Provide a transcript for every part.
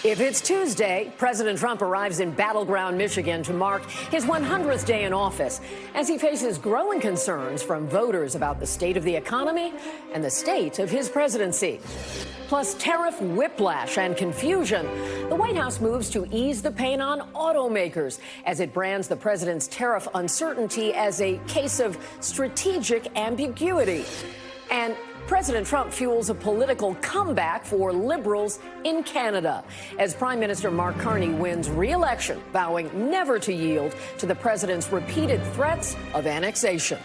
If it's Tuesday, President Trump arrives in battleground Michigan to mark his 100th day in office as he faces growing concerns from voters about the state of the economy and the state of his presidency. Plus tariff whiplash and confusion. The White House moves to ease the pain on automakers as it brands the president's tariff uncertainty as a case of strategic ambiguity. And President Trump fuels a political comeback for liberals in Canada as Prime Minister Mark Carney wins re-election, vowing never to yield to the president's repeated threats of annexation.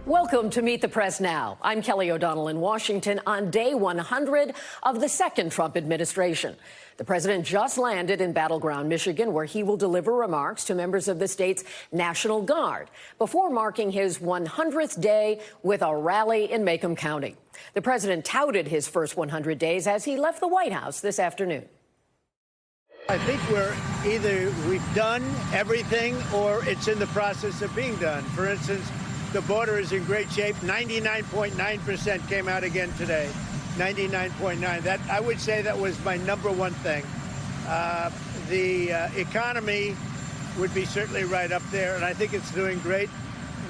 Welcome to Meet the Press Now. I'm Kelly O'Donnell in Washington on day 100 of the second Trump administration. The president just landed in battleground Michigan, where he will deliver remarks to members of the state's National Guard before marking his 100th day with a rally in Macomb County. The president touted his first 100 days as he left the White House this afternoon. I think we've done everything or it's in the process of being done. For instance, the border is in great shape. 99.9% came out again today. 99.9. That I would say that was my number one thing. The economy would be certainly right up there, and I think it's doing great.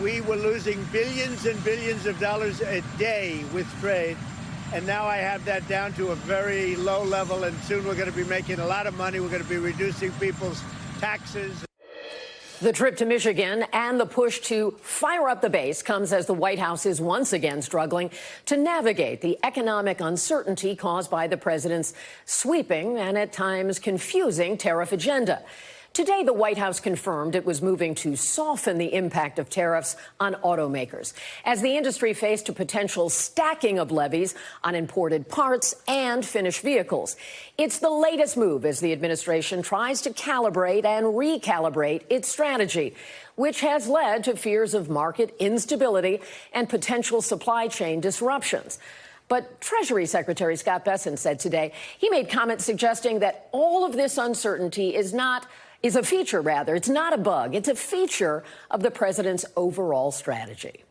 We were losing billions and billions of dollars a day with trade, and now I have that down to a very low level, and soon we're going to be making a lot of money. We're going to be reducing people's taxes. The trip to Michigan and the push to fire up the base comes as the White House is once again struggling to navigate the economic uncertainty caused by the president's sweeping and at times confusing tariff agenda. Today, the White House confirmed it was moving to soften the impact of tariffs on automakers as the industry faced a potential stacking of levies on imported parts and finished vehicles. It's the latest move as the administration tries to calibrate and recalibrate its strategy, which has led to fears of market instability and potential supply chain disruptions. But Treasury Secretary Scott Bessent said today he made comments suggesting that all of this uncertainty is a feature, rather. It's not a bug. It's a feature of the president's overall strategy.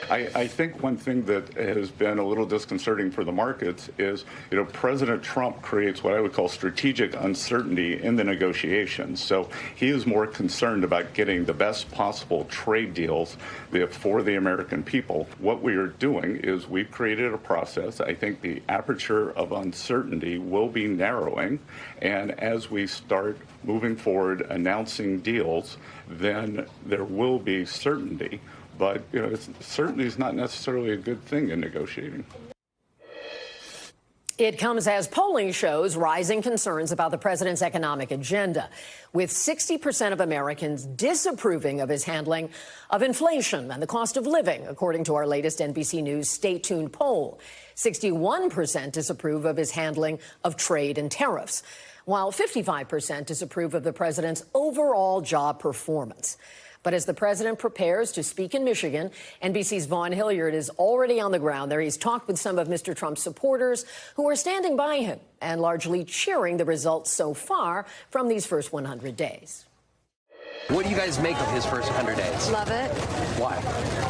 I think one thing that has been a little disconcerting for the markets is, President Trump creates what I would call strategic uncertainty in the negotiations. So he is more concerned about getting the best possible trade deals for the American people. What we are doing is we've created a process. I think the aperture of uncertainty will be narrowing. And as we start moving forward, announcing deals, then there will be certainty. But, certainty is not necessarily a good thing in negotiating. It comes as polling shows rising concerns about the president's economic agenda, with 60% of Americans disapproving of his handling of inflation and the cost of living, according to our latest NBC News Stay Tuned poll. 61% disapprove of his handling of trade and tariffs, while 55% disapprove of the president's overall job performance. But as the president prepares to speak in Michigan, NBC's Vaughn Hilliard is already on the ground there. He's talked with some of Mr. Trump's supporters who are standing by him and largely cheering the results so far from these first 100 days. What do you guys make of his first 100 days? Love it. Why?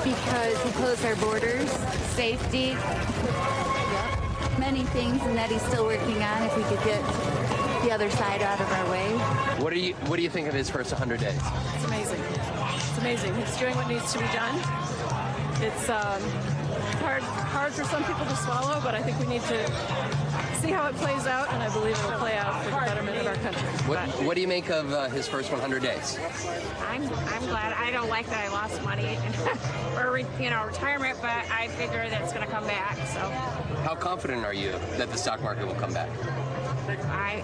Because he closed our borders, safety, many things, and that he's still working on if we could get the other side out of our way. What do you think of his first 100 days? It's amazing. It's amazing. He's doing what needs to be done. It's hard for some people to swallow, but I think we need to see how it plays out, and I believe it will play out for the betterment of our country. What do you make of his first 100 days? I'm glad. I don't like that I lost money or retirement, but I figure that it's going to come back. So, how confident are you that the stock market will come back?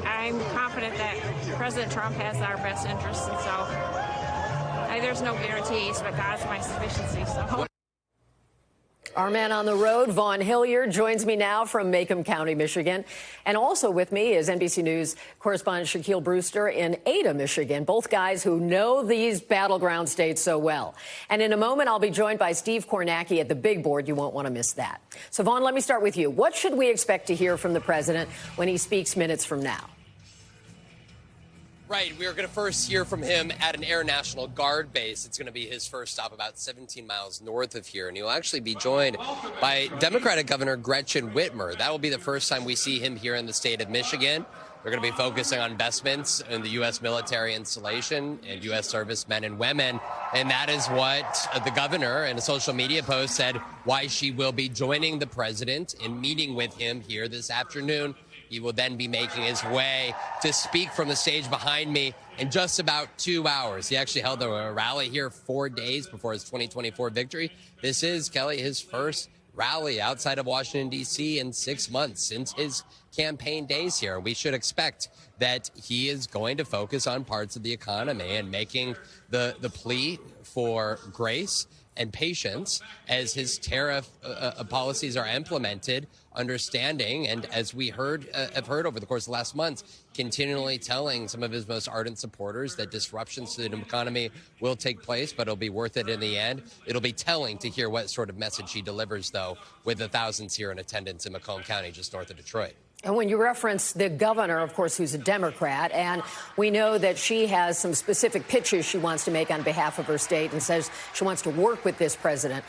I'm confident that President Trump has our best interests, and so there's no guarantees, but God's my sufficiency. So. Our man on the road, Vaughn Hilliard, joins me now from Macomb County, Michigan. And also with me is NBC News correspondent Shaquille Brewster in Ada, Michigan, both guys who know these battleground states so well. And in a moment, I'll be joined by Steve Kornacki at the big board. You won't want to miss that. So, Vaughn, let me start with you. What should we expect to hear from the president when he speaks minutes from now? Right, we are going to first hear from him at an Air National Guard base. It's going to be his first stop about 17 miles north of here, and he'll actually be joined by Democratic Governor Gretchen Whitmer. That will be the first time we see him here in the state of Michigan. They're going to be focusing on investments in the U.S. military installation and U.S. servicemen and women, and that is what the governor in a social media post said why she will be joining the president and meeting with him here this afternoon. He will then be making his way to speak from the stage behind me in just about 2 hours. He actually held a rally here 4 days before his 2024 victory. This is, Kelly, his first rally outside of Washington, D.C. in 6 months since his campaign days here. We should expect that he is going to focus on parts of the economy and making the plea for grace and patience as his tariff policies are implemented, understanding, and as we have heard over the course of the last months, continually telling some of his most ardent supporters that disruptions to the economy will take place, but it'll be worth it in the end. It'll be telling to hear what sort of message he delivers, though, with the thousands here in attendance in Macomb County, just north of Detroit. And when you reference the governor, of course, who's a Democrat, and we know that she has some specific pitches she wants to make on behalf of her state and says she wants to work with this president.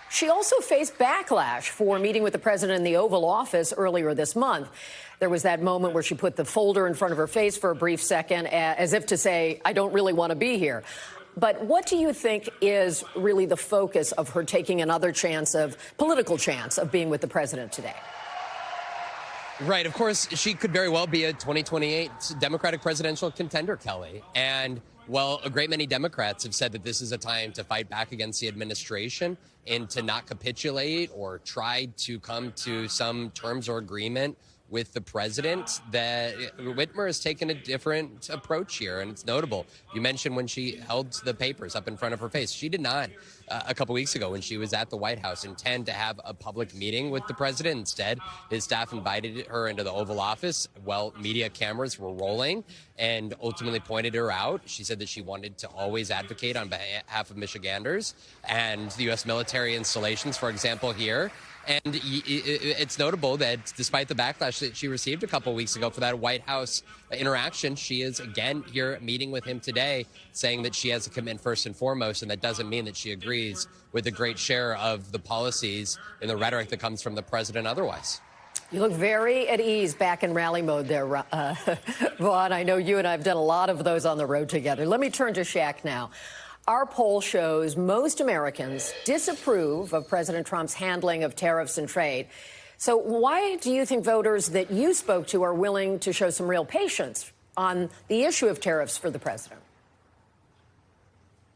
She also faced backlash for meeting with the president in the Oval Office earlier this month. There was that moment where she put the folder in front of her face for a brief second, as if to say, I don't really want to be here. But what do you think is really the focus of her taking another political chance of being with the president today? Right. Of course, she could very well be a 2028 Democratic presidential contender, Kelly. And, well, a great many Democrats have said that this is a time to fight back against the administration and to not capitulate or try to come to some terms or agreement with the president. That Whitmer has taken a different approach here, and it's notable. You mentioned when she held the papers up in front of her face. She did not, a couple weeks ago when she was at the White House, intend to have a public meeting with the president. Instead, his staff invited her into the Oval Office while media cameras were rolling and ultimately pointed her out. She said that she wanted to always advocate on behalf of Michiganders and the U.S. military installations, for example, here. And it's notable that despite the backlash that she received a couple weeks ago for that White House interaction, she is again here meeting with him today, saying that she has a commitment first and foremost, and that doesn't mean that she agrees with a great share of the policies and the rhetoric that comes from the president otherwise. You look very at ease back in rally mode there, Vaughn. I know you and I have done a lot of those on the road together. Let me turn to Shaq now. Our poll shows most Americans disapprove of President Trump's handling of tariffs and trade. So why do you think voters that you spoke to are willing to show some real patience on the issue of tariffs for the president?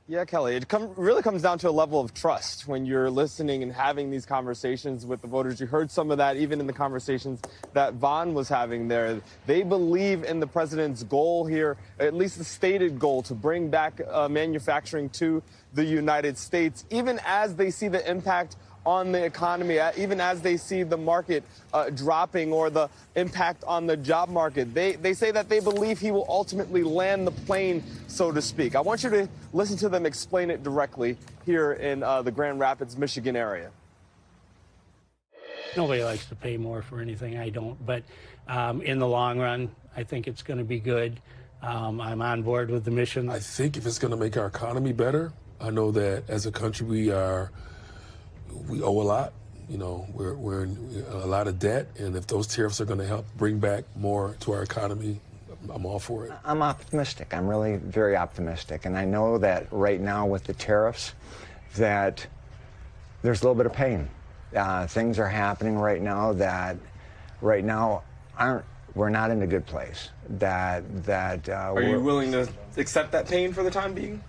Yeah, Kelly, it really comes down to a level of trust when you're listening and having these conversations with the voters. You heard some of that even in the conversations that Vaughn was having there. They believe in the president's goal here, at least the stated goal, to bring back manufacturing to the United States, even as they see the impact on the economy, even as they see the market dropping or the impact on the job market. They say that they believe he will ultimately land the plane, so to speak. I want you to listen to them explain it directly here in the Grand Rapids, Michigan area. Nobody likes to pay more for anything. I don't. But in the long run, I think it's going to be good. I'm on board with the mission. I think if it's going to make our economy better, I know that as a country we owe a lot. You know, we're in a lot of debt, and if those tariffs are going to help bring back more to our economy, I'm all for it. I'm optimistic. I'm really very optimistic, and I know that right now with the tariffs that there's a little bit of pain. Things are happening right now that right now we're not in a good place. Are you willing to accept that pain for the time being?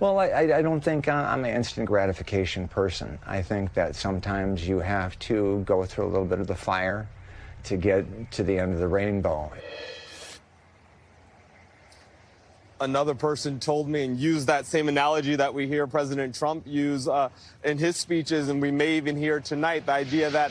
Well, I don't think I'm an instant gratification person. I think that sometimes you have to go through a little bit of the fire to get to the end of the rainbow. Another person told me and used that same analogy that we hear President Trump use in his speeches, and we may even hear tonight, the idea that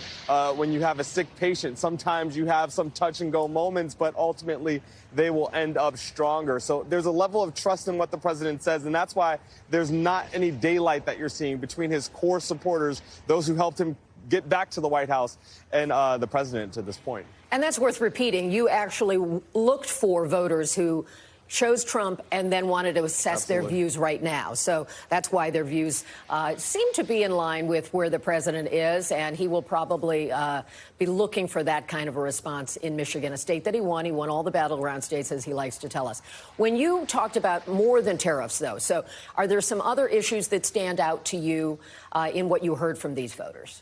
when you have a sick patient, sometimes you have some touch-and-go moments, but ultimately they will end up stronger. So there's a level of trust in what the president says, and that's why there's not any daylight that you're seeing between his core supporters, those who helped him get back to the White House, and the president to this point. And that's worth repeating. You actually looked for voters who chose Trump and then wanted to assess Absolutely. their views right now. So that's why their views seem to be in line with where the president is, and he will probably be looking for that kind of a response in Michigan, a state that he won. He won all the battleground states, as he likes to tell us. When you talked about more than tariffs, though, so are there some other issues that stand out to you in what you heard from these voters?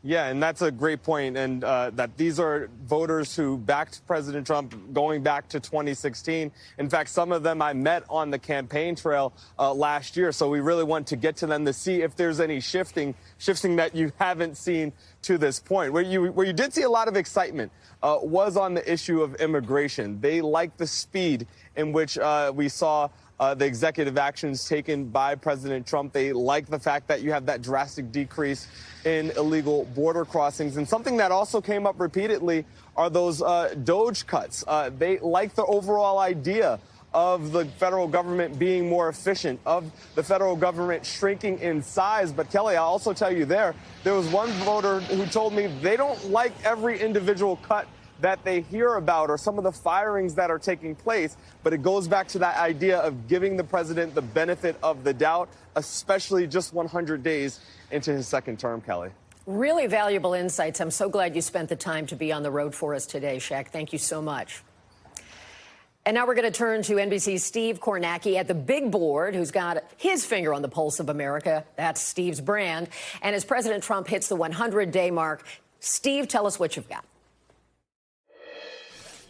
Yeah, and that's a great point, and that these are voters who backed President Trump going back to 2016. In fact, some of them I met on the campaign trail last year, so we really want to get to them to see if there's any shifting that you haven't seen to this point. Where you did see a lot of excitement was on the issue of immigration. They liked the speed in which we saw the executive actions taken by President Trump. They like the fact that you have that drastic decrease in illegal border crossings. And something that also came up repeatedly are those DOGE cuts. They like the overall idea of the federal government being more efficient, of the federal government shrinking in size. But, Kelly, I'll also tell you there was one voter who told me they don't like every individual cut that they hear about or some of the firings that are taking place. But it goes back to that idea of giving the president the benefit of the doubt, especially just 100 days into his second term, Kelly. Really valuable insights. I'm so glad you spent the time to be on the road for us today, Shaq. Thank you so much. And now we're going to turn to NBC's Steve Kornacki at the big board, who's got his finger on the pulse of America. That's Steve's brand. And as President Trump hits the 100-day mark, Steve, tell us what you've got.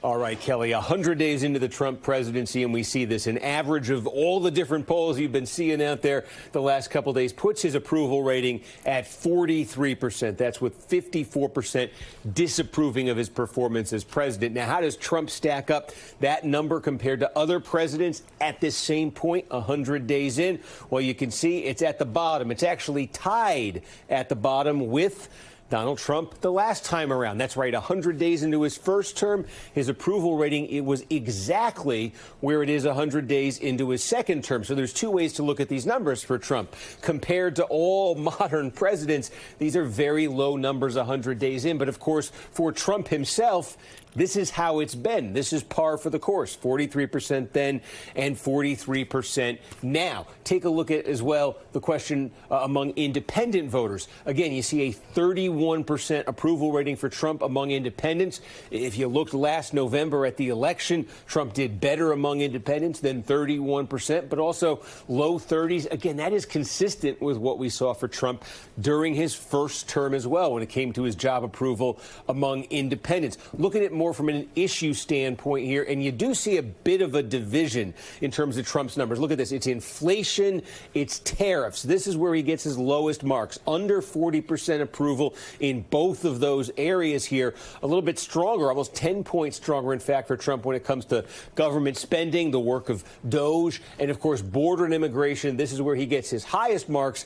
All right, Kelly, 100 days into the Trump presidency, and we see this. An average of all the different polls you've been seeing out there the last couple of days puts his approval rating at 43%. That's with 54% disapproving of his performance as president. Now, how does Trump stack up that number compared to other presidents at this same point, 100 days in? Well, you can see it's at the bottom. It's actually tied at the bottom with Donald Trump the last time around. That's right, 100 days into his first term, his approval rating, it was exactly where it is 100 days into his second term. So there's two ways to look at these numbers for Trump. Compared to all modern presidents, these are very low numbers 100 days in. But of course, for Trump himself, this is how it's been. This is par for the course, 43% then and 43% now. Take a look at, as well, the question among independent voters. Again, you see a 31% approval rating for Trump among independents. If you looked last November at the election, Trump did better among independents than 31%, but also low 30s. Again, that is consistent with what we saw for Trump during his first term as well when it came to his job approval among independents. Looking at more from an issue standpoint here, and you do see a bit of a division in terms of Trump's numbers. Look at this. It's inflation, it's tariffs. This is where he gets his lowest marks, under 40% approval in both of those areas here. A little bit stronger, almost 10 points stronger, in fact, for Trump when it comes to government spending, the work of DOGE, and, of course, border and immigration. This is where he gets his highest marks,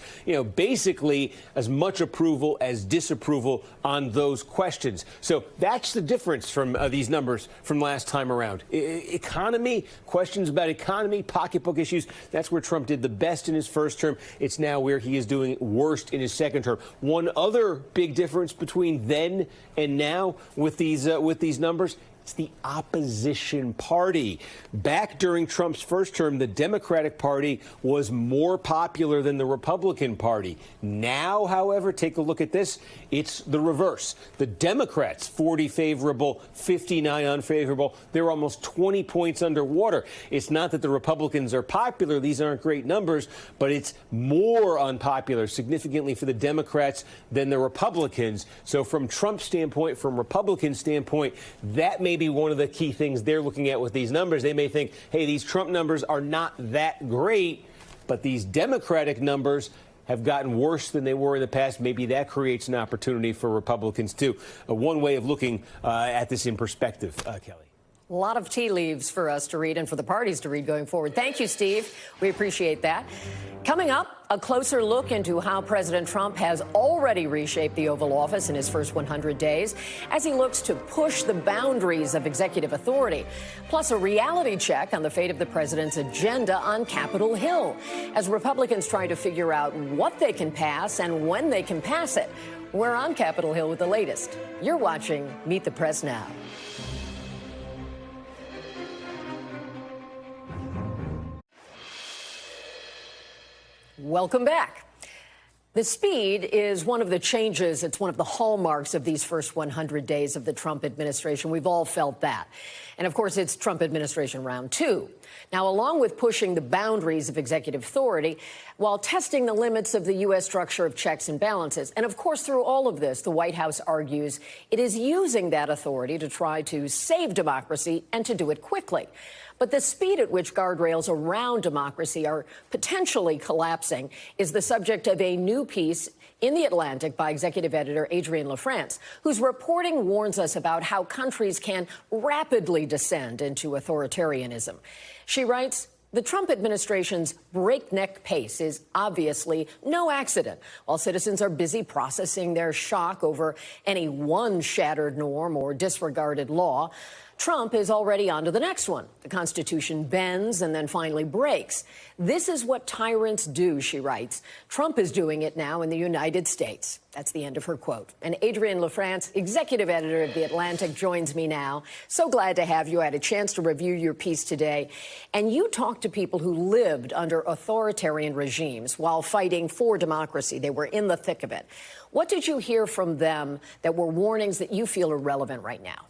basically as much approval as disapproval on those questions. So that's the difference from these numbers from last time around. Economy, questions about economy, pocketbook issues, that's where Trump did the best in his first term. It's now where he is doing worst in his second term. One other big difference between then and now with these numbers, it's the opposition party. Back during Trump's first term, the Democratic Party was more popular than the Republican Party. Now, however, take a look at this. It's the reverse. The Democrats, 40 favorable, 59 unfavorable. They're almost 20 points underwater. It's not that the Republicans are popular. These aren't great numbers, but it's more unpopular significantly for the Democrats than the Republicans. So from Trump's standpoint, from Republican standpoint, that may be one of the key things they're looking at with these numbers. They may think, hey, these Trump numbers are not that great, but these Democratic numbers have gotten worse than they were in the past. Maybe that creates an opportunity for Republicans, too. One way of looking at this in perspective, Kelly. A lot of tea leaves for us to read and for the parties to read going forward. Thank you, Steve. We appreciate that. Coming up, a closer look into how President Trump has already reshaped the Oval Office in his first 100 days as he looks to push the boundaries of executive authority. Plus, a reality check on the fate of the president's agenda on Capitol Hill as Republicans try to figure out what they can pass and when they can pass it. We're on Capitol Hill with the latest. You're watching Meet the Press Now. Welcome back. The speed is one of the changes. It's one of the hallmarks of these first 100 days of the Trump administration. We've all felt that. And of course, it's Trump administration round 2. Now, along with pushing the boundaries of executive authority, while testing the limits of the U.S. structure of checks and balances. And of course, through all of this, the White House argues it is using that authority to try to save democracy and to do it quickly. But the speed at which guardrails around democracy are potentially collapsing is the subject of a new piece in The Atlantic by executive editor Adrienne LaFrance, whose reporting warns us about how countries can rapidly descend into authoritarianism. She writes, the Trump administration's breakneck pace is obviously no accident. While citizens are busy processing their shock over any one shattered norm or disregarded law, Trump is already on to the next one. The Constitution bends and then finally breaks. This is what tyrants do, she writes. Trump is doing it now in the United States. That's the end of her quote. And Adrienne LaFrance, executive editor of The Atlantic, joins me now. So glad to have you. I had a chance to review your piece today. And you talked to people who lived under authoritarian regimes while fighting for democracy. They were in the thick of it. What did you hear from them that were warnings that you feel are relevant right now?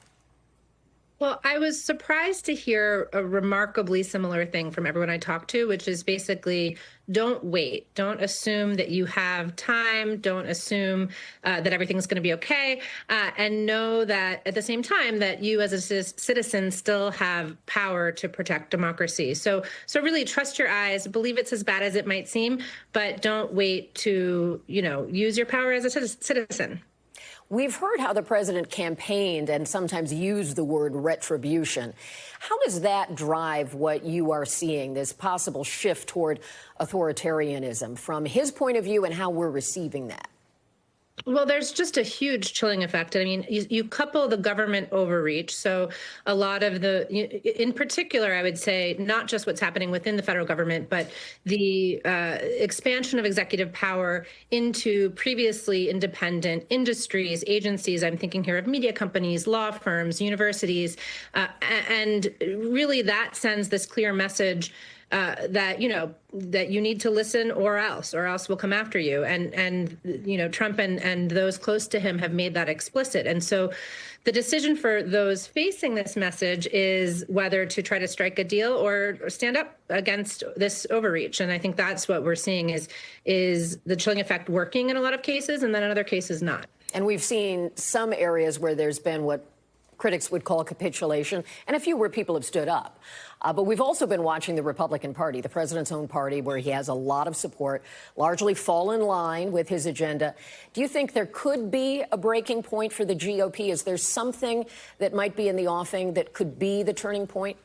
Well, I was surprised to hear a remarkably similar thing from everyone I talked to, which is basically don't wait. Don't assume that you have time. Don't assume that everything's going to be okay. And know that at the same time that you as a citizen still have power to protect democracy. So really trust your eyes. Believe it's as bad as it might seem, but don't wait to, use your power as a citizen. We've heard how the president campaigned and sometimes used the word retribution. How does that drive what you are seeing, this possible shift toward authoritarianism from his point of view and how we're receiving that? Well, there's just a huge chilling effect. I mean, you couple the government overreach. So a lot of in particular, I would say, not just what's happening within the federal government, but the expansion of executive power into previously independent industries, agencies. I'm thinking here of media companies, law firms, universities. And really that sends this clear message that you need to listen or else we'll come after you. And Trump and those close to him have made that explicit. And so the decision for those facing this message is whether to try to strike a deal or stand up against this overreach. And I think that's what we're seeing is the chilling effect working in a lot of cases, and then in other cases not. And we've seen some areas where there's been what critics would call capitulation, and a few where people have stood up. But we've also been watching the Republican Party, the president's own party, where he has a lot of support, largely fall in line with his agenda. Do you think there could be a breaking point for the GOP? Is there something that might be in the offing that could be the turning point?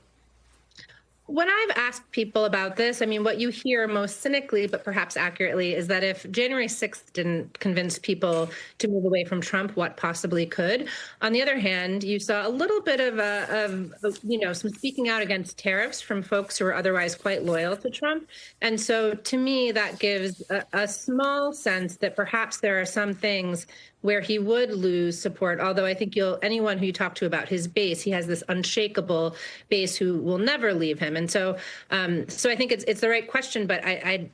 When I've asked people about this, I mean, what you hear most cynically, but perhaps accurately, is that if January 6th didn't convince people to move away from Trump, what possibly could? On the other hand, you saw a little bit of some speaking out against tariffs from folks who are otherwise quite loyal to Trump. And so to me, that gives a small sense that perhaps there are some things where he would lose support, although I think anyone who you talk to about his base, he has this unshakable base who will never leave him. And so I think it's the right question, but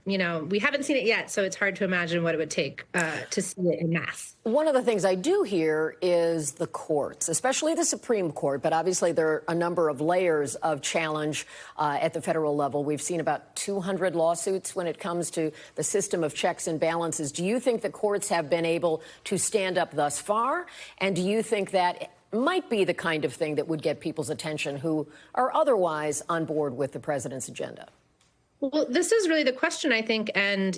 we haven't seen it yet, so it's hard to imagine what it would take to see it in mass. One of the things I do hear is the courts, especially the Supreme Court, but obviously there are a number of layers of challenge at the federal level. We've seen about 200 lawsuits when it comes to the system of checks and balances. Do you think the courts have been able to stand up thus far? And do you think that might be the kind of thing that would get people's attention who are otherwise on board with the president's agenda? Well, this is really the question, I think, and,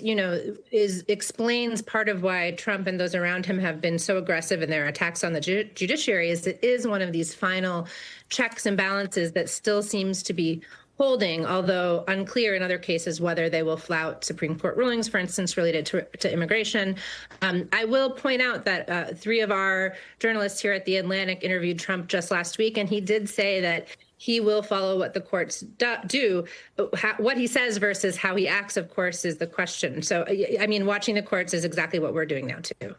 explains part of why Trump and those around him have been so aggressive in their attacks on the judiciary is it is one of these final checks and balances that still seems to be holding, although unclear in other cases whether they will flout Supreme Court rulings, for instance, related to immigration. I will point out that 3 of our journalists here at The Atlantic interviewed Trump just last week, and he did say that he will follow what the courts do. What he says versus how he acts, of course, is the question. So, I mean, watching the courts is exactly what we're doing now, too.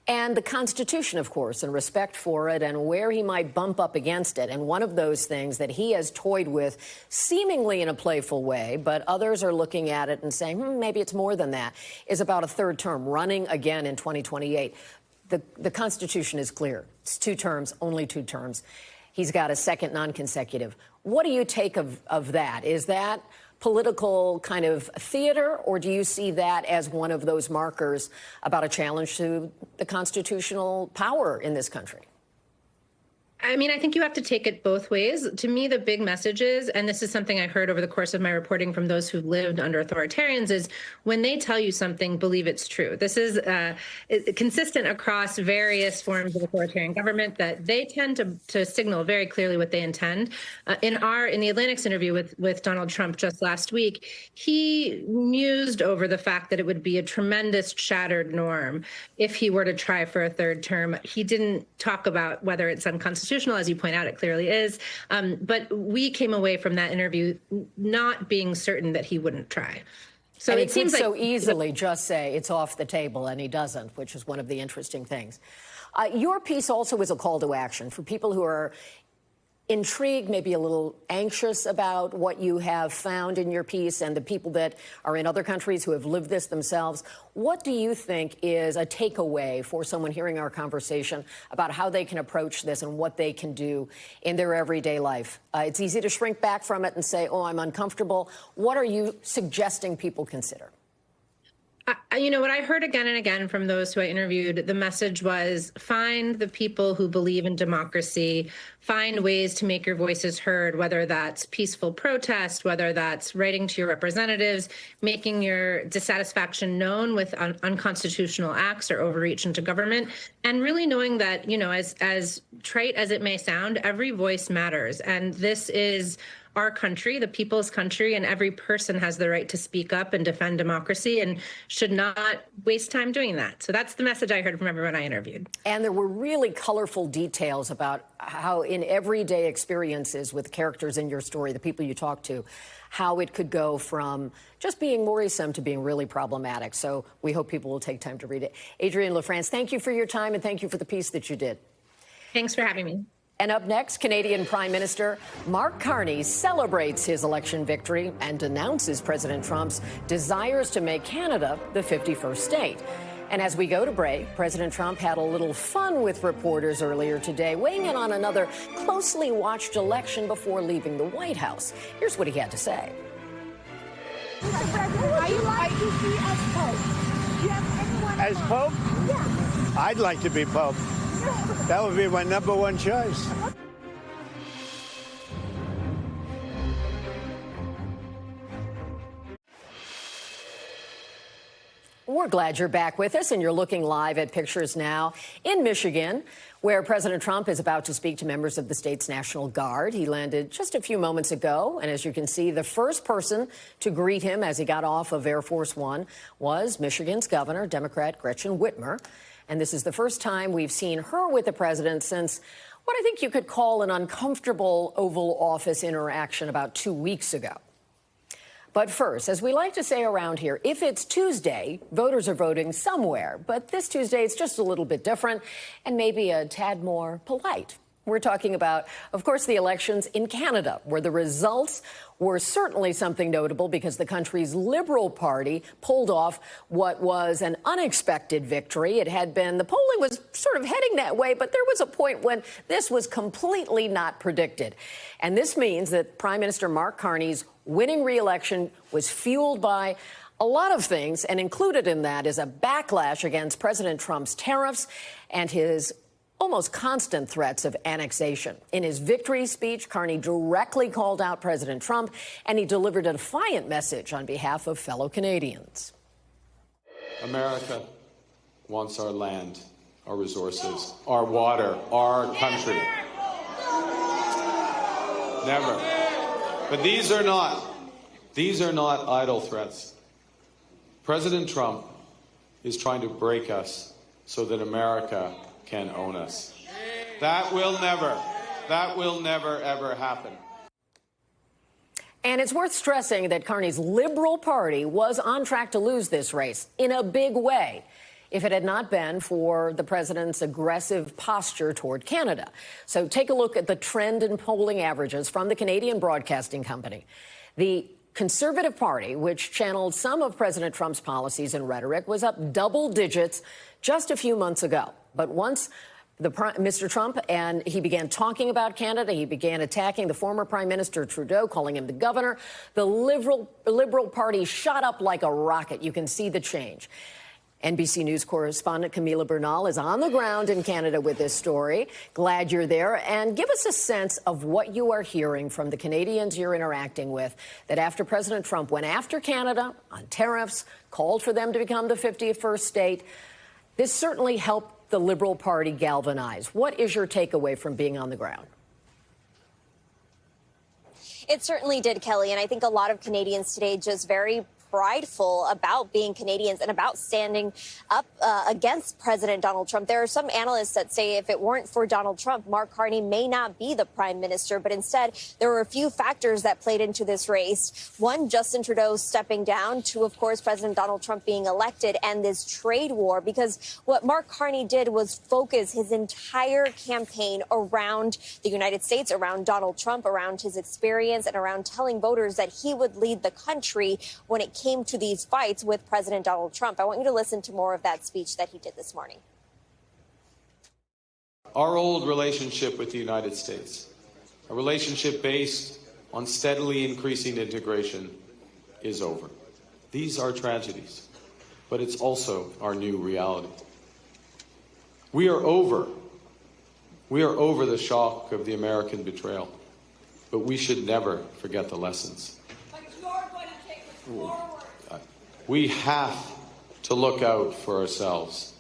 and the Constitution, of course, and respect for it and where he might bump up against it. And one of those things that he has toyed with seemingly in a playful way, but others are looking at it and saying, maybe it's more than that, is about a third term, running again in 2028. The Constitution is clear. It's 2 terms, only 2 terms. He's got a second non-consecutive. What do you take of that? Is that political kind of theater, or do you see that as one of those markers about a challenge to the constitutional power in this country? I mean, I think you have to take it both ways. To me, the big message is, and this is something I heard over the course of my reporting from those who've lived under authoritarians, is when they tell you something, believe it's true. This is consistent across various forms of authoritarian government, that they tend to signal very clearly what they intend. In the Atlantic's interview with Donald Trump just last week, he mused over the fact that it would be a tremendous shattered norm if he were to try for a third term. He didn't talk about whether it's unconstitutional. As you point out, it clearly is. But we came away from that interview not being certain that he wouldn't try. So and it seems so like easily just say it's off the table, and he doesn't, which is one of the interesting things. Your piece also is a call to action for people who are intrigued, maybe a little anxious about what you have found in your piece, and the people that are in other countries who have lived this themselves. What do you think is a takeaway for someone hearing our conversation about how they can approach this and what they can do in their everyday life? It's easy to shrink back from it and say, oh, I'm uncomfortable. What are you suggesting people consider? You know, what I heard again and again from those who I interviewed, the message was find the people who believe in democracy, find ways to make your voices heard, whether that's peaceful protest, whether that's writing to your representatives, making your dissatisfaction known with unconstitutional acts or overreach into government, and really knowing that, you know, as trite as it may sound, every voice matters. And this is our country, the people's country, and every person has the right to speak up and defend democracy and should not waste time doing that. So that's the message I heard from everyone I interviewed. And there were really colorful details about how in everyday experiences with characters in your story, the people you talk to, how it could go from just being worrisome to being really problematic. So we hope people will take time to read it. Adrienne LaFrance, thank you for your time, and thank you for the piece that you did. Thanks for having me. And up next, Canadian Prime Minister Mark Carney celebrates his election victory and denounces President Trump's desires to make Canada the 51st state. And as we go to break, President Trump had a little fun with reporters earlier today, weighing in on another closely watched election before leaving the White House. Here's what he had to say. Mr. President, would you like to see as Pope? Do you have anyone as Pope? Yeah. I'd like to be Pope. That would be my #1 choice. We're glad you're back with us, and you're looking live at pictures now in Michigan, where President Trump is about to speak to members of the state's National Guard. He landed just a few moments ago, and as you can see, the first person to greet him as he got off of Air Force One was Michigan's governor, Democrat Gretchen Whitmer. And this is the first time we've seen her with the president since what I think you could call an uncomfortable Oval Office interaction about 2 weeks ago. But first, as we like to say around here, if it's Tuesday, voters are voting somewhere. But this Tuesday, it's just a little bit different and maybe a tad more polite. We're talking about, of course, the elections in Canada, where the results were certainly something notable because the country's Liberal Party pulled off what was an unexpected victory. It had been, the polling was sort of heading that way, but there was a point when this was completely not predicted. And this means that Prime Minister Mark Carney's winning re-election was fueled by a lot of things, and included in that is a backlash against President Trump's tariffs and his almost constant threats of annexation. In his victory speech, Carney directly called out President Trump, and he delivered a defiant message on behalf of fellow Canadians. America wants our land, our resources, our water, our country. Never. But these are not idle threats. President Trump is trying to break us so that America can own us. That will never, ever happen. And it's worth stressing that Carney's Liberal Party was on track to lose this race in a big way. if it had not been for the president's aggressive posture toward Canada. So take a look at the trend in polling averages from the Canadian Broadcasting Company. The Conservative Party, which channeled some of President Trump's policies and rhetoric, was up double digits just a few months ago. But once Mr. Trump and he began talking about Canada, he began attacking the former Prime Minister Trudeau, calling him the governor, the Liberal Party shot up like a rocket. You can see the change. NBC News correspondent Camila Bernal is on the ground in Canada with this story. Glad you're there. And give us a sense of what you are hearing from the Canadians you're interacting with, that after President Trump went after Canada on tariffs, called for them to become the 51st state, this certainly helped the Liberal Party galvanize. What is your takeaway from being on the ground? It certainly did, Kelly, and I think a lot of Canadians today just very prideful about being Canadians and about standing up against President Donald Trump. There are some analysts that say if it weren't for Donald Trump, Mark Carney may not be the prime minister. But instead, there were a few factors that played into this race. One, Justin Trudeau stepping down. Two, of course, President Donald Trump being elected, and this trade war. Because what Mark Carney did was focus his entire campaign around the United States, around Donald Trump, around his experience, and around telling voters that he would lead the country when it came to these fights with President Donald Trump. I want you to listen to more of that speech that he did this morning. Our old relationship with the United States, a relationship based on steadily increasing integration, is over. These are tragedies, but it's also our new reality. We are over the shock of the American betrayal, but we should never forget the lessons. We have to look out for ourselves.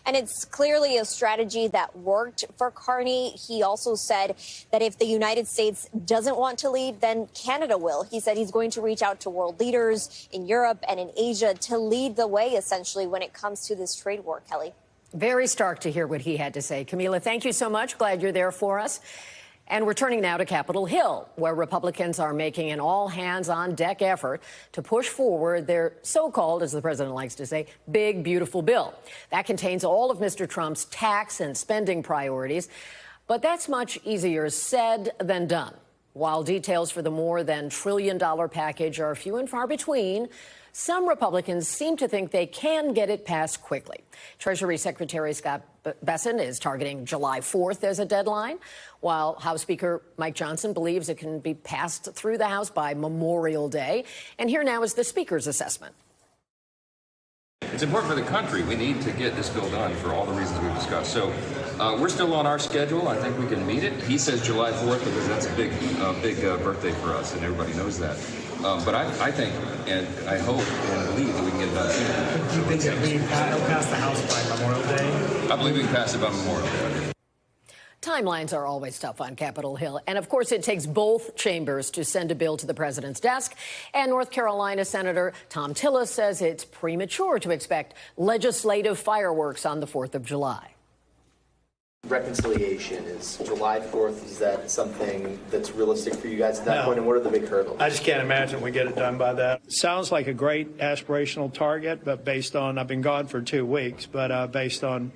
And it's clearly a strategy that worked for Carney. He also said that if the United States doesn't want to lead, then Canada will. He said he's going to reach out to world leaders in Europe and in Asia to lead the way, essentially, when it comes to this trade war, Kelly. Very stark to hear what he had to say. Camila, thank you so much. Glad you're there for us. And we're turning now to Capitol Hill, where Republicans are making an all-hands-on-deck effort to push forward their so-called, as the president likes to say, big, beautiful bill. That contains all of Mr. Trump's tax and spending priorities. But that's much easier said than done. While details for the more than trillion-dollar package are few and far between, some Republicans seem to think they can get it passed quickly. Treasury Secretary Scott Bessent is targeting July 4th as a deadline, while House Speaker Mike Johnson believes it can be passed through the House by Memorial Day. And here now is the Speaker's assessment. It's important for the country. We need to get this bill done for all the reasons we've discussed. So we're still on our schedule. I think we can meet it. He says July 4th because that's a big birthday for us, and everybody knows that. But I think, and I hope and believe that we can get it done soon. Do you think it'll be passed the House by Memorial Day? I believe we can pass it by Memorial Day. Timelines are always tough on Capitol Hill. And, of course, it takes both chambers to send a bill to the president's desk. And North Carolina Senator Tom Tillis says it's premature to expect legislative fireworks on the 4th of July. Reconciliation is July 4th. Is that something that's realistic for you guys at that point? And what are the big hurdles? I just can't imagine we get it done by that. Sounds like a great aspirational target, but based on, I've been gone for 2 weeks, but based on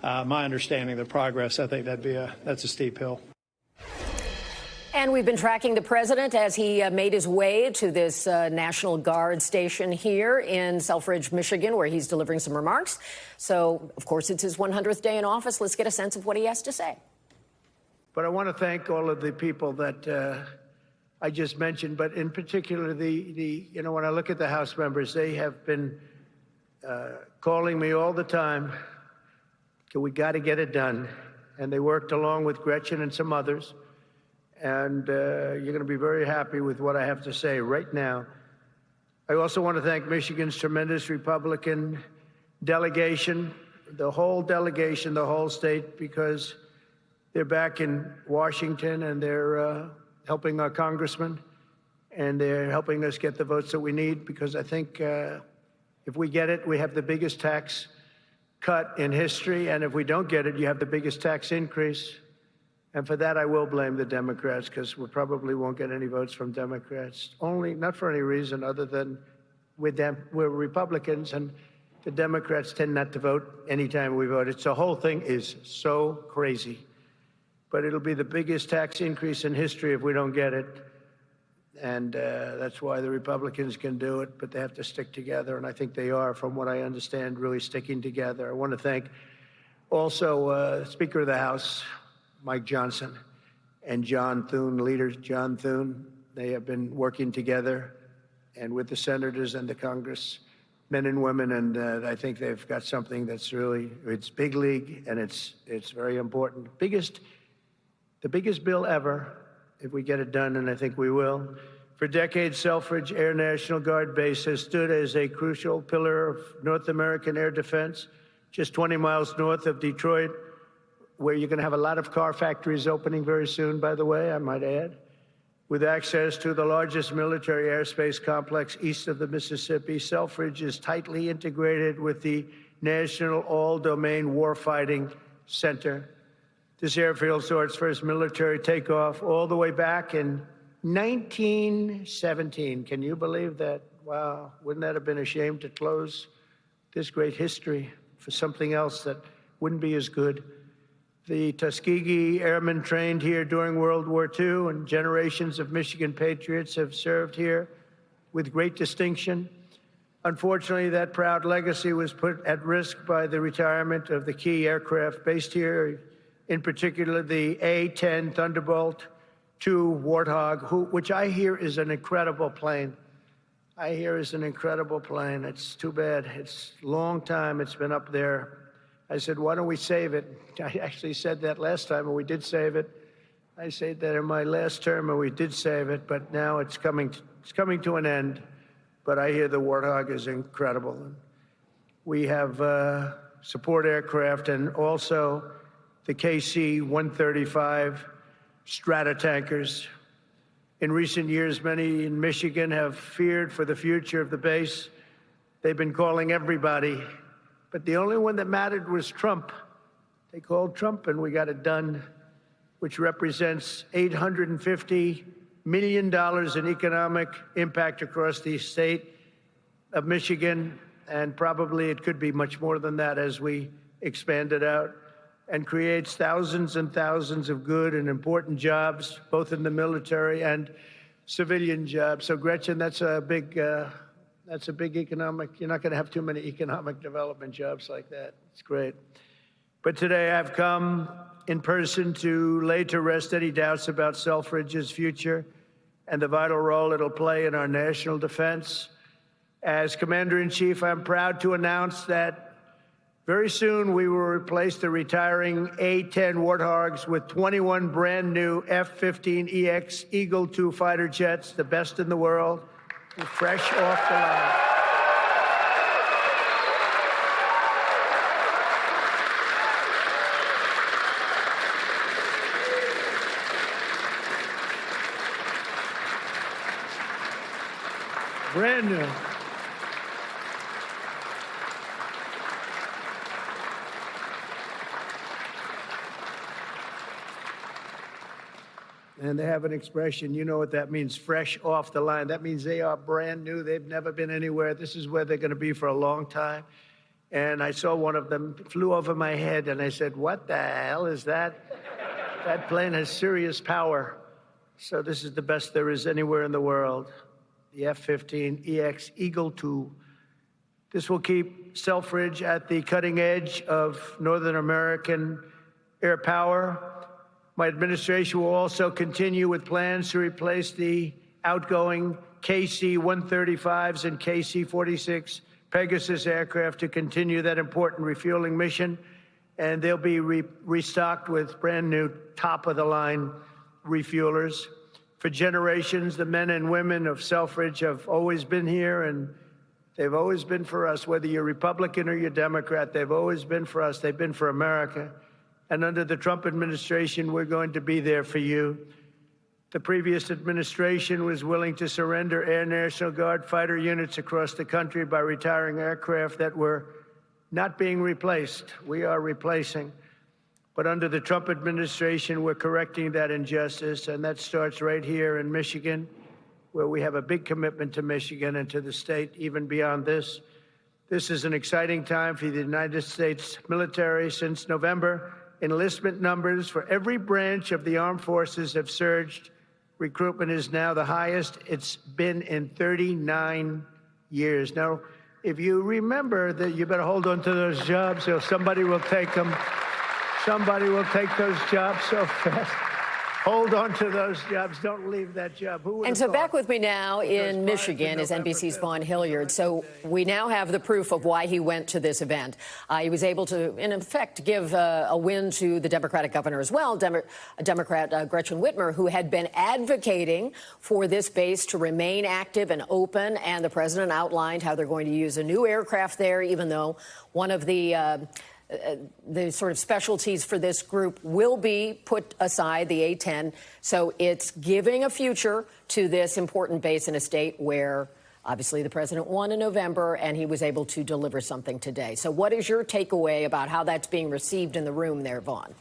my understanding of the progress, I think that's a steep hill. And we've been tracking the president as he made his way to this National Guard station here in Selfridge, Michigan, where he's delivering some remarks. So, of course, it's his 100th day in office. Let's get a sense of what he has to say. But I want to thank all of the people that I just mentioned, but in particular, when I look at the House members, they have been calling me all the time. We got to get it done. And they worked along with Gretchen and some others. And you're going to be very happy with what I have to say right now. I also want to thank Michigan's tremendous Republican delegation, the whole delegation, the whole state, because they're back in Washington and they're helping our congressmen and they're helping us get the votes that we need, because I think if we get it, we have the biggest tax cut in history. And if we don't get it, you have the biggest tax increase. And for that, I will blame the Democrats, because we probably won't get any votes from Democrats, not for any reason other than we're Republicans, and the Democrats tend not to vote anytime we vote. The whole thing is so crazy. But it'll be the biggest tax increase in history if we don't get it. And that's why the Republicans can do it, but they have to stick together. And I think they are, from what I understand, really sticking together. I want to thank also Speaker of the House, Mike Johnson, and John Thune, Leader John Thune. They have been working together and with the senators and the Congress, men and women, and I think they've got something that's really, it's big league, and it's very important. The biggest bill ever, if we get it done, and I think we will. For decades, Selfridge Air National Guard Base has stood as a crucial pillar of North American air defense, just 20 miles north of Detroit, where you're going to have a lot of car factories opening very soon, by the way, I might add, with access to the largest military airspace complex east of the Mississippi. Selfridge is tightly integrated with the National All-Domain Warfighting Center. This airfield saw its first military takeoff all the way back in 1917. Can you believe that? Wow, wouldn't that have been a shame to close this great history for something else that wouldn't be as good? The Tuskegee Airmen trained here during World War II, and generations of Michigan patriots have served here with great distinction. Unfortunately, that proud legacy was put at risk by the retirement of the key aircraft based here, in particular the A-10 Thunderbolt II Warthog, which I hear is an incredible plane. It's too bad. It's a long time it's been up there. I said, why don't we save it? I actually said that last time, and we did save it. I said that in my last term, and we did save it, but now it's coming to an end. But I hear the Warthog is incredible. We have support aircraft and also the KC-135 Stratotankers. In recent years, many in Michigan have feared for the future of the base. They've been calling everybody, but the only one that mattered was Trump. They called Trump, and we got it done, which represents $850 million in economic impact across the state of Michigan, and probably it could be much more than that as we expand it out, and creates thousands and thousands of good and important jobs, both in the military and civilian jobs. So, Gretchen, that's a big economic, you're not going to have too many economic development jobs like that. It's great. But today I've come in person to lay to rest any doubts about Selfridge's future and the vital role it'll play in our national defense. As Commander-in-Chief, I'm proud to announce that very soon we will replace the retiring A-10 Warthogs with 21 brand new F-15EX Eagle II fighter jets, the best in the world, fresh off the line. Brand new. And they have an expression, you know what that means, fresh off the line. That means they are brand new. They've never been anywhere. This is where they're going to be for a long time. And I saw one of them flew over my head, and I said, what the hell is that? That plane has serious power. So this is the best there is anywhere in the world, the F-15EX Eagle II. This will keep Selfridge at the cutting edge of Northern American air power. My administration will also continue with plans to replace the outgoing KC-135s and KC-46 Pegasus aircraft to continue that important refueling mission. And they'll be restocked with brand new top-of-the-line refuelers. For generations, the men and women of Selfridge have always been here, and they've always been for us. Whether you're Republican or you're Democrat, they've always been for us. They've been for America. And under the Trump administration, we're going to be there for you. The previous administration was willing to surrender Air National Guard fighter units across the country by retiring aircraft that were not being replaced. We are replacing. But under the Trump administration, we're correcting that injustice, and that starts right here in Michigan where we have a big commitment to Michigan and to the state, even beyond this. This is an exciting time for the United States military. Since November, enlistment numbers for every branch of the armed forces have surged. Recruitment is now the highest it's been in 39 years. Now, if you remember that, you better hold on to those jobs, or somebody will take them. Somebody will take those jobs so fast. Hold on to those jobs. Don't leave that job. And so back with me now in Michigan is NBC's Vaughn Hilliard. So we now have the proof of why he went to this event. He was able to, in effect, give a win to the Democratic governor as well, Democrat Gretchen Whitmer, who had been advocating for this base to remain active and open. And the president outlined how they're going to use a new aircraft there, even though one of the sort of specialties for this group will be put aside, the A-10. So it's giving a future to this important base in a state where obviously the president won in November and he was able to deliver something today. So what is your takeaway about how that's being received in the room there, Vaughn?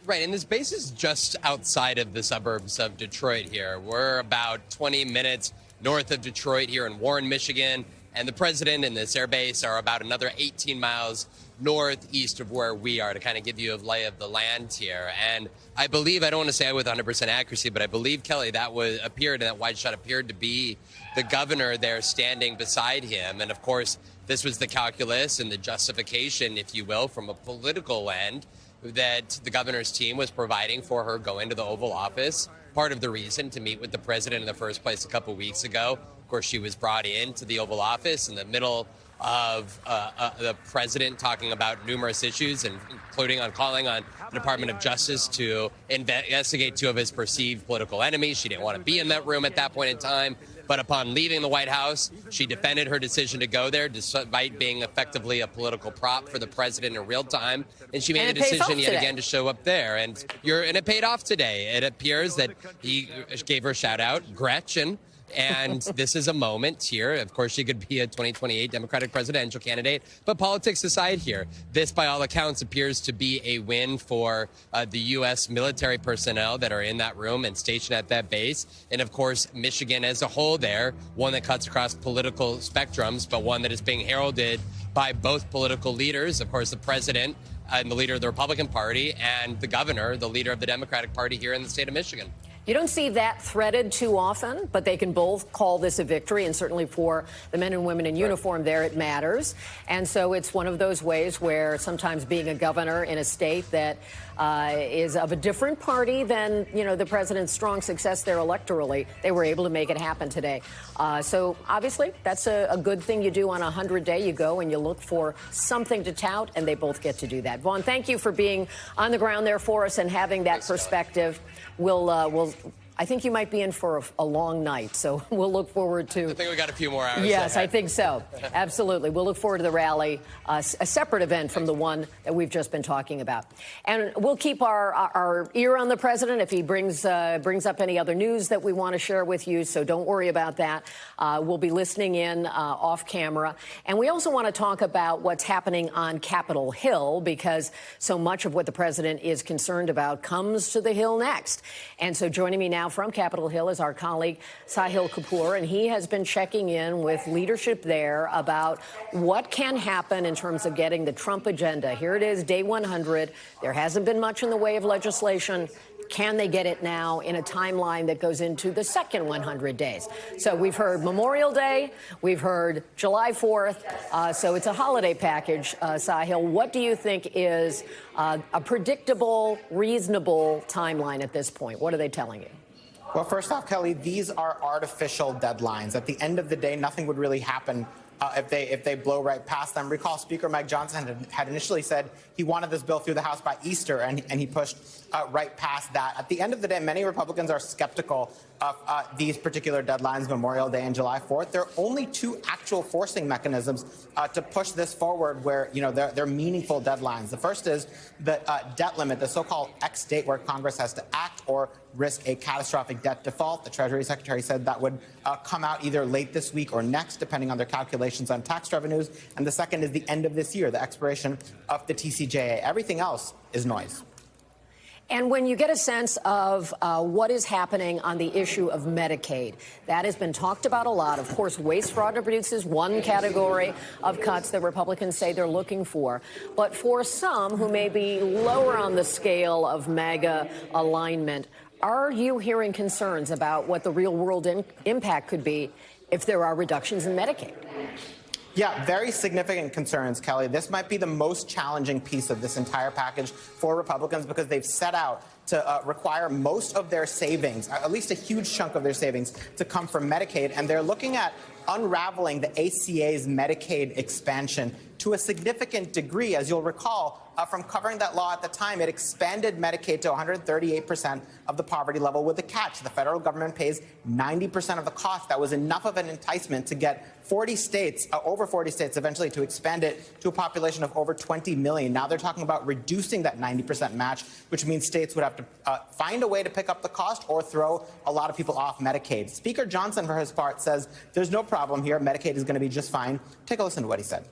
Right, and this base is just outside of the suburbs of Detroit here. We're about 20 minutes north of Detroit here in Warren, Michigan. And the president and this air base are about another 18 miles northeast of where we are, to kind of give you a lay of the land here. And I believe, I don't want to say with 100% accuracy, but I believe, Kelly, that wide shot appeared to be the governor there standing beside him. And of course, this was the calculus and the justification, if you will, from a political end that the governor's team was providing for her going to the Oval Office. Part of the reason to meet with the president in the first place a couple weeks ago. Of course, she was brought into the Oval Office in the middle of the president talking about numerous issues, and including on calling on the Department of Justice to investigate two of his perceived political enemies. She didn't want to be in that room at that point in time. But upon leaving the White House, she defended her decision to go there, despite being effectively a political prop for the president in real time. And she made a decision yet again to show up there. And it paid off today. It appears that he gave her a shout out, Gretchen. And this is a moment here. Of course, she could be a 2028 Democratic presidential candidate. But politics aside here, this, by all accounts, appears to be a win for the U.S. military personnel that are in that room and stationed at that base. And, of course, Michigan as a whole there, one that cuts across political spectrums, but one that is being heralded by both political leaders, of course, the president and the leader of the Republican Party, and the governor, the leader of the Democratic Party here in the state of Michigan. You don't see that threaded too often, but they can both call this a victory, and certainly for the men and women in uniform there, it matters. And so it's one of those ways where sometimes being a governor in a state that is of a different party than, the president's strong success there electorally, they were able to make it happen today. So obviously, that's a good thing you do on a 100-day. You go and you look for something to tout, and they both get to do that. Vaughn, thank you for being on the ground there for us and having that perspective. I think you might be in for a long night, so we'll look forward to... I think we got a few more hours. Yes, I think so. Absolutely. We'll look forward to the rally, a separate event from the one that we've just been talking about. And we'll keep our ear on the president if he brings up any other news that we want to share with you, so don't worry about that. We'll be listening in off camera. And we also want to talk about what's happening on Capitol Hill, because so much of what the president is concerned about comes to the Hill next. And so joining me now from Capitol Hill is our colleague Sahil Kapoor, and he has been checking in with leadership there about what can happen in terms of getting the Trump agenda. Here it is, day 100. There hasn't been much in the way of legislation. Can they get it now in a timeline that goes into the second 100 days? So we've heard Memorial Day, we've heard July 4th, so it's a holiday package. Sahil, what do you think is a predictable, reasonable timeline at this point? What are they telling you? Well, first off, Kelly, these are artificial deadlines. At the end of the day, nothing would really happen if they blow right past them. Recall Speaker Mike Johnson had initially said he wanted this bill through the House by Easter, and he pushed right past that. At the end of the day, many Republicans are skeptical of these particular deadlines, Memorial Day and July 4th. There are only two actual forcing mechanisms to push this forward where, they're meaningful deadlines. The first is the debt limit, the so-called X date where Congress has to act or risk a catastrophic debt default. The Treasury Secretary said that would come out either late this week or next, depending on their calculations on tax revenues. And the second is the end of this year, the expiration of the TCJA. Everything else is noise. And when you get a sense of what is happening on the issue of Medicaid, that has been talked about a lot. Of course, waste, fraud, and abuse is one category of cuts that Republicans say they're looking for. But for some who may be lower on the scale of MAGA alignment, are you hearing concerns about what the real world impact could be if there are reductions in Medicaid? Yeah, very significant concerns, Kelly. This might be the most challenging piece of this entire package for Republicans because they've set out to require most of their savings, at least a huge chunk of their savings, to come from Medicaid. And they're looking at unraveling the ACA's Medicaid expansion to a significant degree. As you'll recall, from covering that law at the time, it expanded Medicaid to 138% of the poverty level with a catch. The federal government pays 90% of the cost. That was enough of an enticement to get 40 states, over 40 states eventually, to expand it to a population of over 20 million. Now they're talking about reducing that 90% match, which means states would have to find a way to pick up the cost or throw a lot of people off Medicaid. Speaker Johnson, for his part, says there's no problem here. Medicaid is going to be just fine. Take a listen to what he said.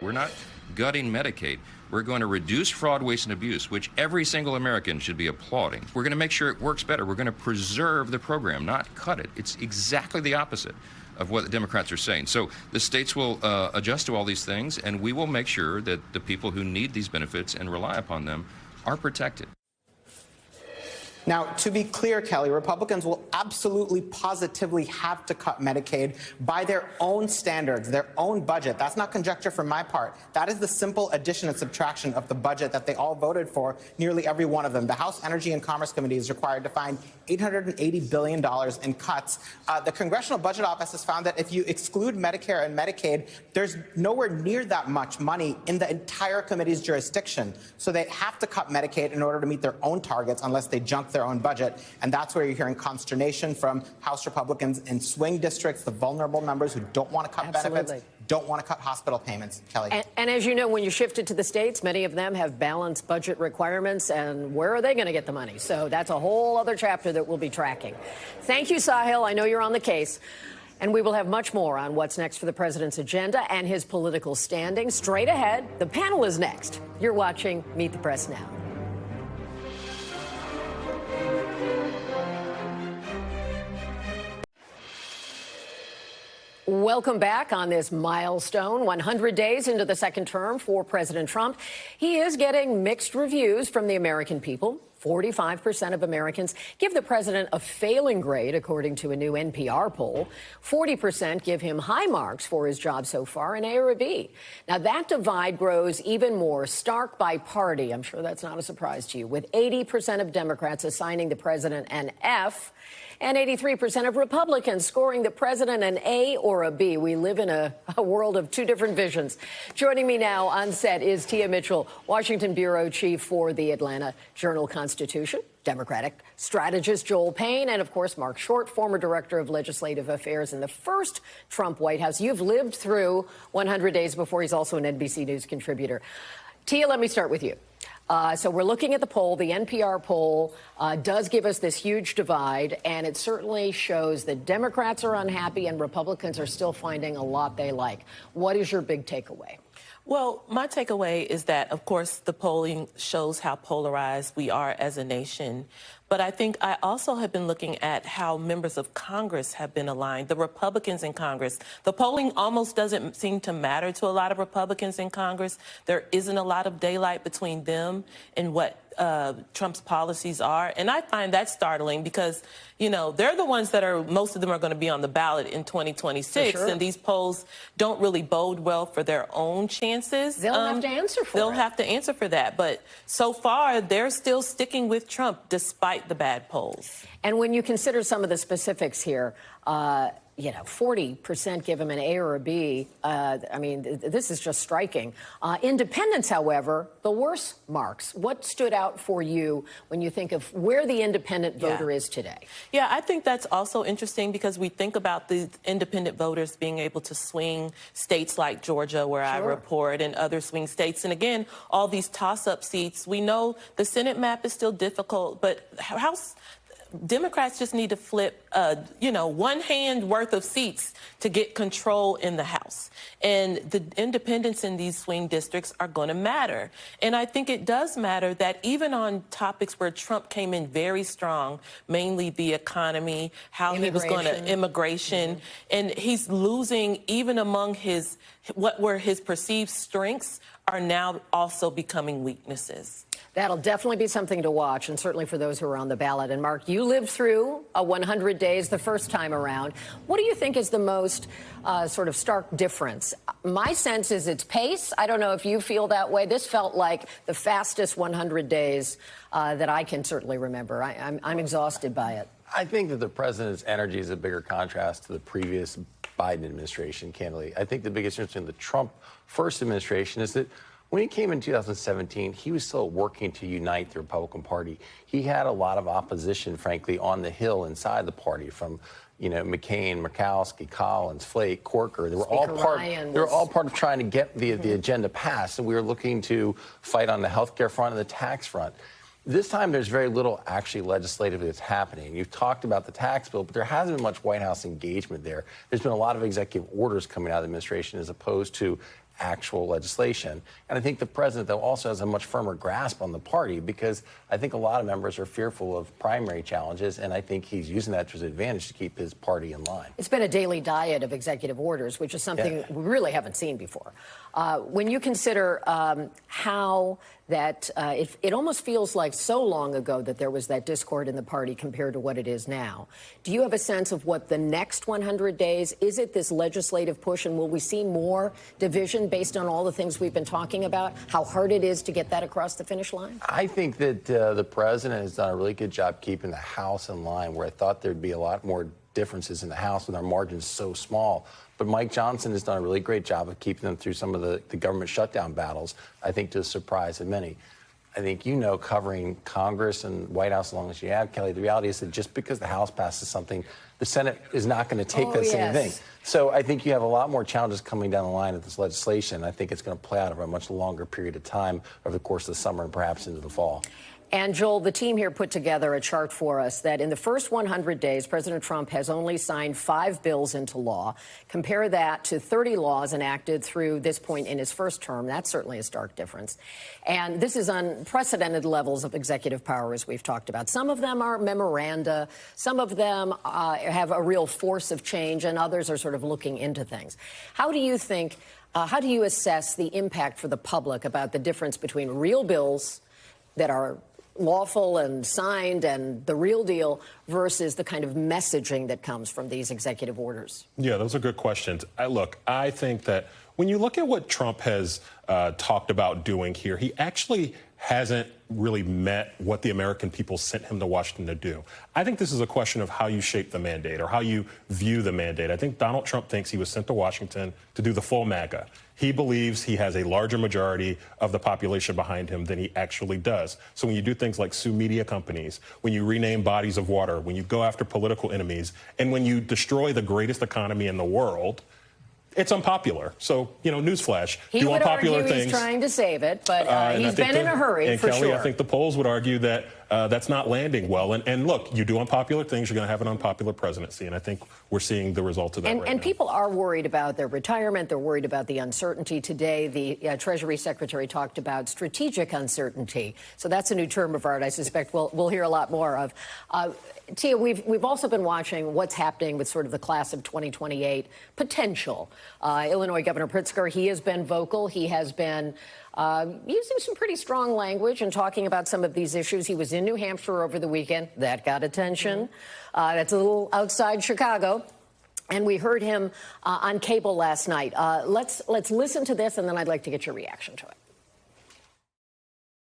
We're not gutting Medicaid. We're going to reduce fraud, waste, and abuse, which every single American should be applauding. We're going to make sure it works better. We're going to preserve the program, not cut it. It's exactly the opposite of what the Democrats are saying. So the states will adjust to all these things, and we will make sure that the people who need these benefits and rely upon them are protected. Now, to be clear, Kelly, Republicans will absolutely positively have to cut Medicaid by their own standards, their own budget. That's not conjecture from my part. That is the simple addition and subtraction of the budget that they all voted for, nearly every one of them. The House Energy and Commerce Committee is required to find $880 billion in cuts. The Congressional Budget Office has found that if you exclude Medicare and Medicaid, there's nowhere near that much money in the entire committee's jurisdiction. So they have to cut Medicaid in order to meet their own targets unless they junk their own budget. And that's where you're hearing consternation from House Republicans in swing districts, the vulnerable members who don't want to cut benefits, don't want to cut hospital payments, Kelly. And as you know, when you shift it to the states, many of them have balanced budget requirements, and where are they going to get the money? So that's a whole other chapter that we'll be tracking. Thank you, Sahil. I know you're on the case. And we will have much more on what's next for the president's agenda and his political standing. Straight ahead, the panel is next. You're watching Meet the Press Now. Welcome back on this milestone, 100 days into the second term for President Trump. He is getting mixed reviews from the American people. 45% of Americans give the president a failing grade, according to a new NPR poll. 40% give him high marks for his job so far, an A or a B. Now, that divide grows even more stark by party. I'm sure that's not a surprise to you, with 80% of Democrats assigning the president an F and 83% of Republicans scoring the president an A or a B. We live in a world of two different visions. Joining me now on set is Tia Mitchell, Washington bureau chief for the Atlanta Journal-Constitution, Democratic strategist Joel Payne, and, of course, Mark Short, former director of legislative affairs in the first Trump White House. You've lived through 100 days before. He's also an NBC News contributor. Tia, let me start with you. So we're looking at the poll. The NPR poll does give us this huge divide, and it certainly shows that Democrats are unhappy and Republicans are still finding a lot they like. What is your big takeaway? Well, my takeaway is that, of course, the polling shows how polarized we are as a nation. But I think I also have been looking at how members of Congress have been aligned, the Republicans in Congress. The polling almost doesn't seem to matter to a lot of Republicans in Congress. There isn't a lot of daylight between them and what Trump's policies are. And I find that startling because, you know, they're the ones that are, most of them are going to be on the ballot in 2026. Sure. And these polls don't really bode well for their own chances. They'll have to answer for it. They'll have to answer for that. But so far, they're still sticking with Trump despite the bad polls. And when you consider some of the specifics here, you know, 40% give him an A or a B. I mean, this is just striking. Independents, however, the worst marks. What stood out for you when you think of where the independent voter is today? Yeah, I think that's also interesting because we think about the independent voters being able to swing states like Georgia, where I report, and other swing states. And again, all these toss-up seats. We know the Senate map is still difficult, but Democrats just need to flip, one hand worth of seats to get control in the House. And the independents in these swing districts are going to matter. And I think it does matter that even on topics where Trump came in very strong, mainly the economy, how he was going to immigration, and he's losing even among what were his perceived strengths are now also becoming weaknesses. That'll definitely be something to watch, and certainly for those who are on the ballot. And Mark, you lived through 100 days the first time around. What do you think is the most sort of stark difference? My sense is its pace. I don't know if you feel that way. This felt like the fastest 100 days that I can certainly remember. I'm exhausted by it. I think that the president's energy is a bigger contrast to the previous Biden administration, candidly. I think the biggest difference in the Trump first administration is that when he came in 2017, he was still working to unite the Republican Party. He had a lot of opposition, frankly, on the Hill inside the party from, McCain, Murkowski, Collins, Flake, Corker. They were all part of trying to get the agenda passed. And we were looking to fight on the health care front and the tax front. This time, there's very little actually legislatively that's happening. You've talked about the tax bill, but there hasn't been much White House engagement there. There's been a lot of executive orders coming out of the administration as opposed to actual legislation. And I think the president, though, also has a much firmer grasp on the party because I think a lot of members are fearful of primary challenges, and I think he's using that to his advantage to keep his party in line. It's been a daily diet of executive orders, which is something we really haven't seen before. When you consider how that it almost feels like so long ago that there was that discord in the party compared to what it is now. Do you have a sense of what the next 100 days, is it this legislative push, and will we see more division based on all the things we've been talking about, how hard it is to get that across the finish line? I think that the president has done a really good job keeping the House in line, where I thought there'd be a lot more differences in the House with our margins so small. But Mike Johnson has done a really great job of keeping them through some of the government shutdown battles, I think to the surprise of many. I think covering Congress and White House as long as you have, Kelly, the reality is that just because the House passes something, the Senate is not going to take that same thing. So I think you have a lot more challenges coming down the line of this legislation. I think it's going to play out over a much longer period of time over the course of the summer and perhaps into the fall. And Joel, the team here put together a chart for us that in the first 100 days, President Trump has only signed 5 bills into law. Compare that to 30 laws enacted through this point in his first term. That's certainly a stark difference. And this is unprecedented levels of executive power, as we've talked about. Some of them are memoranda. Some of them have a real force of change, and others are sort of looking into things. How do you think, how do you assess the impact for the public about the difference between real bills that are lawful and signed and the real deal versus the kind of messaging that comes from these executive orders? Yeah, those are good questions. I think that when you look at what Trump has talked about doing here, he actually hasn't really met what the American people sent him to Washington to do. I think this is a question of how you shape the mandate or how you view the mandate. I think Donald Trump thinks he was sent to Washington to do the full MAGA. He believes he has a larger majority of the population behind him than he actually does. So when you do things like sue media companies, when you rename bodies of water, when you go after political enemies, and when you destroy the greatest economy in the world, it's unpopular. So, newsflash. He would argue he's trying to save it, but he's been in a hurry, for Kelly, sure. I think the polls would argue that that's not landing well. And look, you do unpopular things, you're going to have an unpopular presidency. And I think we're seeing the result of that right now. And people are worried about their retirement. They're worried about the uncertainty. Today, the Treasury Secretary talked about strategic uncertainty. So that's a new term of art I suspect we'll hear a lot more of. Tia, we've also been watching what's happening with sort of the class of 2028 potential. Illinois Governor Pritzker, he has been vocal. He has been using some pretty strong language and talking about some of these issues. He was in New Hampshire over the weekend. That got attention. That's a little outside Chicago. And we heard him on cable last night. Let's listen to this, and then I'd like to get your reaction to it.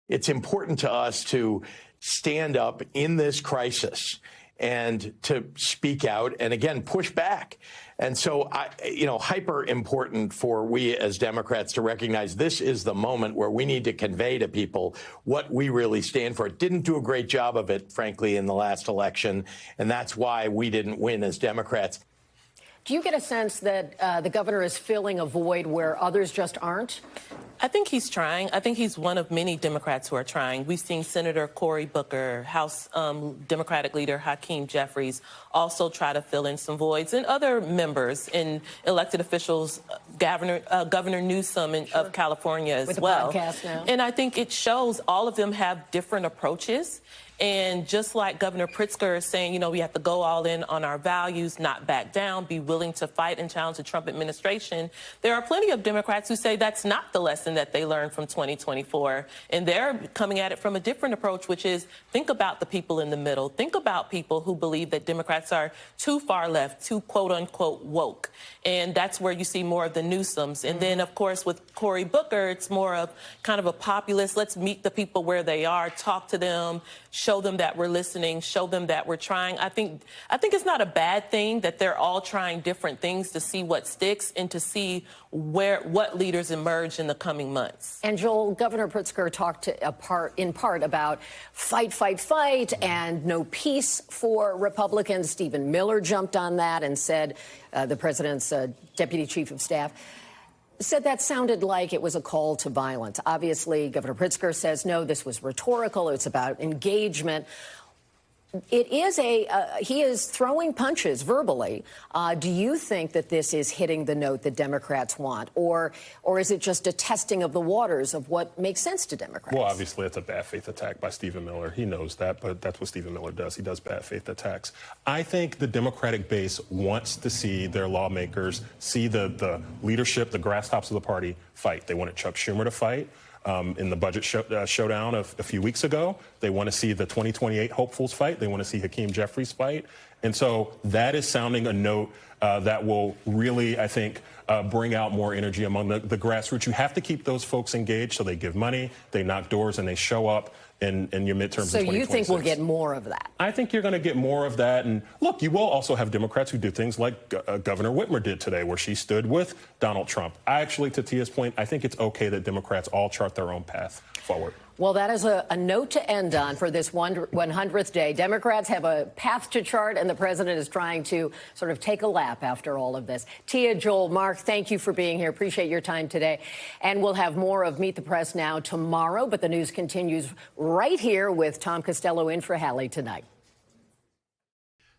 It's important to us to stand up in this crisis and to speak out and, again, push back. And so, hyper important for we as Democrats to recognize this is the moment where we need to convey to people what we really stand for. Didn't do a great job of it, frankly, in the last election, and that's why we didn't win as Democrats. Do you get a sense that the governor is filling a void where others just aren't? I think he's trying. I think he's one of many Democrats who are trying. We've seen Senator Cory Booker, House Democratic leader Hakeem Jeffries also try to fill in some voids, and other members and elected officials, Governor Newsom of California as well. With the podcast now. And I think it shows all of them have different approaches. And just like Governor Pritzker is saying, you know, we have to go all in on our values, not back down, be willing to fight and challenge the Trump administration. There are plenty of Democrats who say that's not the lesson that they learned from 2024. And they're coming at it from a different approach, which is think about the people in the middle. Think about people who believe that Democrats are too far left, too quote unquote woke. And that's where you see more of the Newsoms. And then, of course, with Cory Booker, it's more of kind of a populist. Let's meet the people where they are, talk to them, show them that we're listening, show them that we're trying. I think it's not a bad thing that they're all trying different things to see what sticks and to see what leaders emerge in the coming months. And Joel, Governor Pritzker talked in part about fight, fight, fight, and no peace for Republicans. Stephen Miller jumped on that and said, the president's deputy chief of staff, said that sounded like it was a call to violence. Obviously, Governor Pritzker says, no, this was rhetorical. It's about engagement. It is he is throwing punches verbally. Do you think that this is hitting the note that Democrats want, or is it just a testing of the waters of what makes sense to Democrats? Well, obviously, it's a bad faith attack by Stephen Miller. He knows that, but that's what Stephen Miller does. He does bad faith attacks. I think the Democratic base wants to see their lawmakers see the leadership, the grass tops of the party fight. They wanted Chuck Schumer to fight. In the budget showdown of a few weeks ago. They want to see the 2028 hopefuls fight. They want to see Hakeem Jeffries fight. And so that is sounding a note that will really, I think, bring out more energy among the grassroots. You have to keep those folks engaged so they give money, they knock doors, and they show up in your midterms so in 2026. You think we'll get more of that? I think you're going to get more of that. And look, you will also have Democrats who do things like Governor Whitmer did today, where she stood with Donald Trump. Actually, to Tia's point, I think it's okay that Democrats all chart their own path forward. Well, that is a note to end on for this 100th day. Democrats have a path to chart, and the president is trying to sort of take a lap after all of this. Tia, Joel, Mark, thank you for being here. Appreciate your time today. And we'll have more of Meet the Press now tomorrow, but the news continues right here with Tom Costello in for Hallie tonight.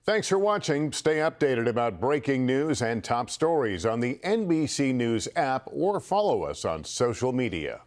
Thanks for watching. Stay updated about breaking news and top stories on the NBC News app or follow us on social media.